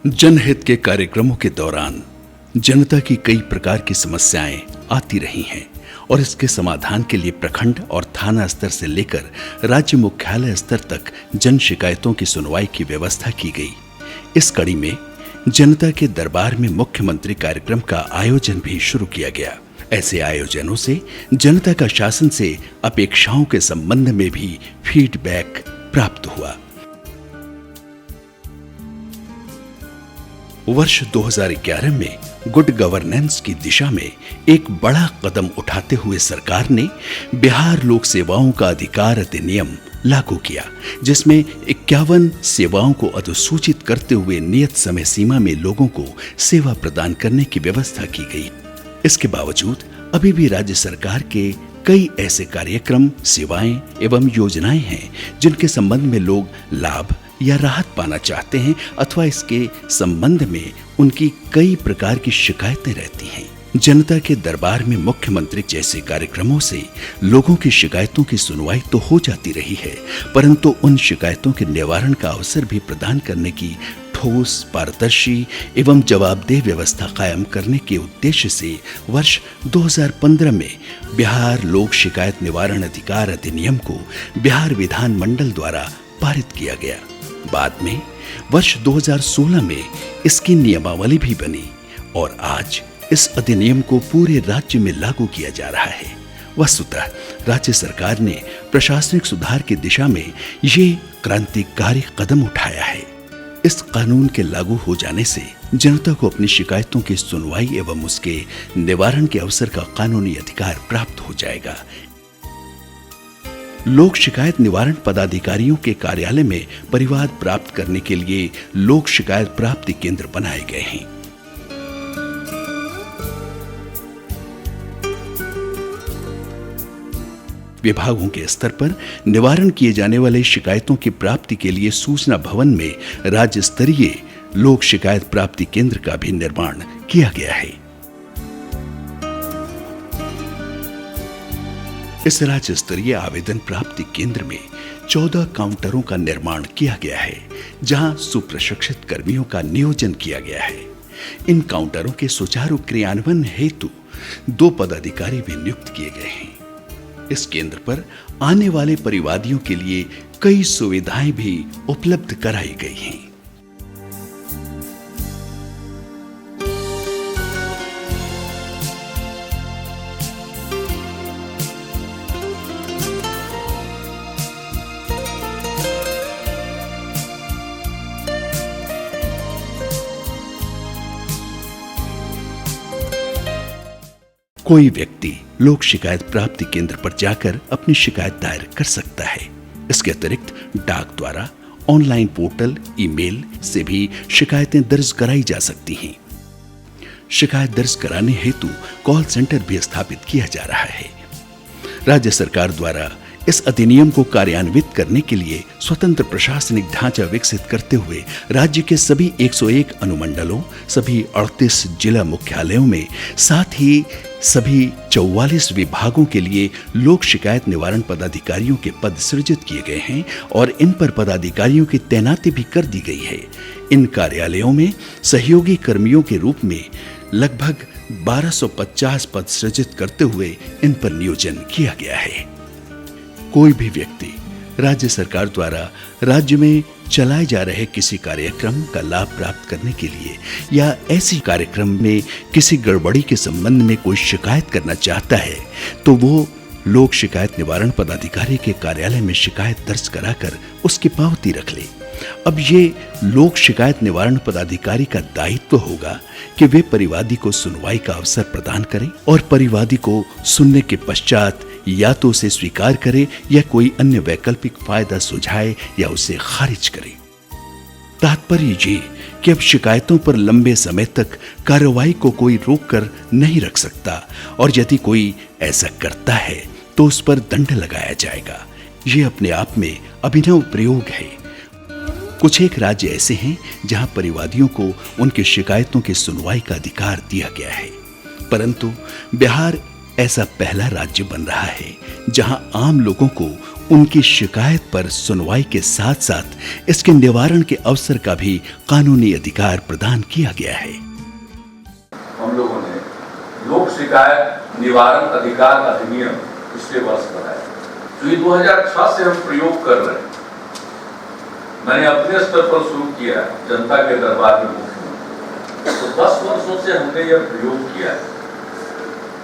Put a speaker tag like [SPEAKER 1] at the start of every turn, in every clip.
[SPEAKER 1] जनहित के कार्यक्रमों के दौरान जनता की कई प्रकार की समस्याएं आती रही हैं और इसके समाधान के लिए प्रखंड और थाना स्तर से लेकर राज्य मुख्यालय स्तर तक जन शिकायतों की सुनवाई की व्यवस्था की गई। इस कड़ी में जनता के दरबार में मुख्यमंत्री कार्यक्रम का आयोजन भी शुरू किया गया। ऐसे आयोजनों से जनता का शासन से अपेक्षाओं के संबंध में भी फीडबैक प्राप्त हुआ। वर्ष 2011 में गुड गवर्नेंस की दिशा में एक बड़ा कदम उठाते हुए सरकार ने बिहार लोक सेवाओं का अधिकार अधिनियम लागू किया, जिसमें 51 सेवाओं को अधिसूचित करते हुए नियत समय सीमा में लोगों को सेवा प्रदान करने की व्यवस्था की गई। इसके बावजूद अभी भी राज्य सरकार के कई ऐसे कार्यक्रम, सेवाएं एवं योजनाएं हैं जिनके संबंध में लोग लाभ या राहत पाना चाहते हैं अथवा इसके संबंध में उनकी कई प्रकार की शिकायतें रहती हैं। जनता के दरबार में मुख्यमंत्री जैसे कार्यक्रमों से लोगों की शिकायतों की सुनवाई तो हो जाती रही है, परंतु उन शिकायतों के निवारण का अवसर भी प्रदान करने की ठोस, पारदर्शी एवं जवाबदेह व्यवस्था कायम करने के उद्देश्य से वर्ष 2015 में बिहार लोक शिकायत निवारण अधिकार अधिनियम को बिहार विधानमंडल द्वारा पारित किया गया। बाद में वर्ष 2016 में इसकी नियमावली भी बनी और आज इस अधिनियम को पूरे राज्य में लागू किया जा रहा है। वस्तुतः राज्य सरकार ने प्रशासनिक सुधार की दिशा में ये क्रांतिकारी कदम उठाया है। इस कानून के लागू हो जाने से जनता को अपनी शिकायतों की सुनवाई एवं उसके निवारण के अवसर का कानूनी अधिकार प्राप्त हो जाएगा। लोक शिकायत निवारण पदाधिकारियों के कार्यालय में परिवाद प्राप्त करने के लिए लोक शिकायत प्राप्ति केंद्र बनाए गए हैं। विभागों के स्तर पर निवारण किए जाने वाले शिकायतों की प्राप्ति के लिए सूचना भवन में राज्य स्तरीय लोक शिकायत प्राप्ति केंद्र का भी निर्माण किया गया है। इस राज्य स्तरीय आवेदन प्राप्ति केंद्र में 14 काउंटरों का निर्माण किया गया है, जहां सुप्रशिक्षित कर्मियों का नियोजन किया गया है। इन काउंटरों के सुचारू क्रियान्वयन हेतु 2 पदाधिकारी भी नियुक्त किए गए हैं। इस केंद्र पर आने वाले परिवादियों के लिए कई सुविधाएं भी उपलब्ध कराई गई हैं। कोई व्यक्ति लोक शिकायत प्राप्ति केंद्र पर जाकर अपनी शिकायत दायर कर सकता है। इसके अतिरिक्त डाक द्वारा, ऑनलाइन पोर्टल, ईमेल से भी शिकायतें दर्ज कराई जा सकती हैं। शिकायत दर्ज कराने हेतु कॉल सेंटर भी स्थापित किया जा रहा है। राज्य सरकार द्वारा इस अधिनियम को कार्यान्वित करने के लिए स्वतंत्र प्रशासनिक ढांचा विकसित करते हुए राज्य के सभी 101 अनुमंडलों, सभी 38 जिला मुख्यालयों में, साथ ही सभी 44 विभागों के लिए लोक शिकायत निवारण पदाधिकारियों के पद सृजित किए गए हैं और इन पर पदाधिकारियों की तैनाती भी कर दी गई है। इन कार्यालयों में सहयोगी कर्मियों के रूप में लगभग 1250 पद सृजित करते हुए इन पर नियोजन किया गया है। कोई भी व्यक्ति राज्य सरकार द्वारा राज्य में चलाए जा रहे किसी कार्यक्रम का लाभ प्राप्त करने के लिए या ऐसी कार्यक्रम में किसी गड़बड़ी के संबंध में कोई शिकायत करना चाहता है तो वो लोक शिकायत निवारण पदाधिकारी के कार्यालय में शिकायत दर्ज कराकर उसकी पावती रख ले। अब ये लोक शिकायत निवारण पदाधिकारी का दायित्व होगा कि वे परिवादी को सुनवाई का अवसर प्रदान करें और परिवादी को सुनने के पश्चात या तो उसे स्वीकार करे या कोई अन्य वैकल्पिक फायदा सुझाए या उसे खारिज करे। तात्पर्य ये कि अब शिकायतों पर लंबे समय तक कार्रवाई को कोई रोक कर नहीं रख सकता और यदि कोई ऐसा करता है तो उस पर दंड लगाया जाएगा। ये अपने आप में अभिनव प्रयोग है। कुछ एक राज्य ऐसे हैं जहां परिवादियों को उनकी शिकायतों की सुनवाई का अधिकार दिया गया है, परंतु बिहार ऐसा पहला राज्य बन रहा है जहां आम लोगों को उनकी शिकायत पर सुनवाई के साथ साथ इसके निवारण के अवसर का भी कानूनी अधिकार प्रदान किया गया है।
[SPEAKER 2] हम लोगों ने लोक शिकायत निवारण अधिकार अधिनियम पिछले वर्ष बनाया, जो 2006 से हम प्रयोग कर रहे हैं। मैंने अपने स्तर पर शुरू किया, जनता के दरबार में मुख्यमंत्री, तो 10 वर्षों से हमने यह प्रयोग किया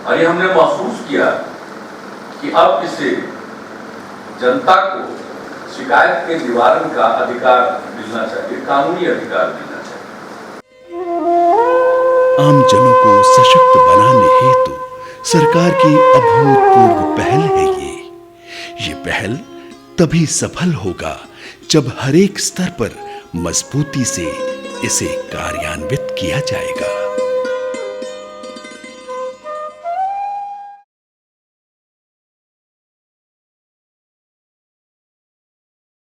[SPEAKER 2] और ये हमने महसूस किया कि अब इसे जनता को शिकायत के निवारण का अधिकार मिलना चाहिए, कानूनी अधिकार मिलना चाहिए।
[SPEAKER 1] आम जनों को सशक्त बनाने हेतु सरकार की अभूतपूर्व पहल है ये पहल तभी सफल होगा जब हर एक स्तर पर मजबूती से इसे कार्यान्वित किया जाएगा।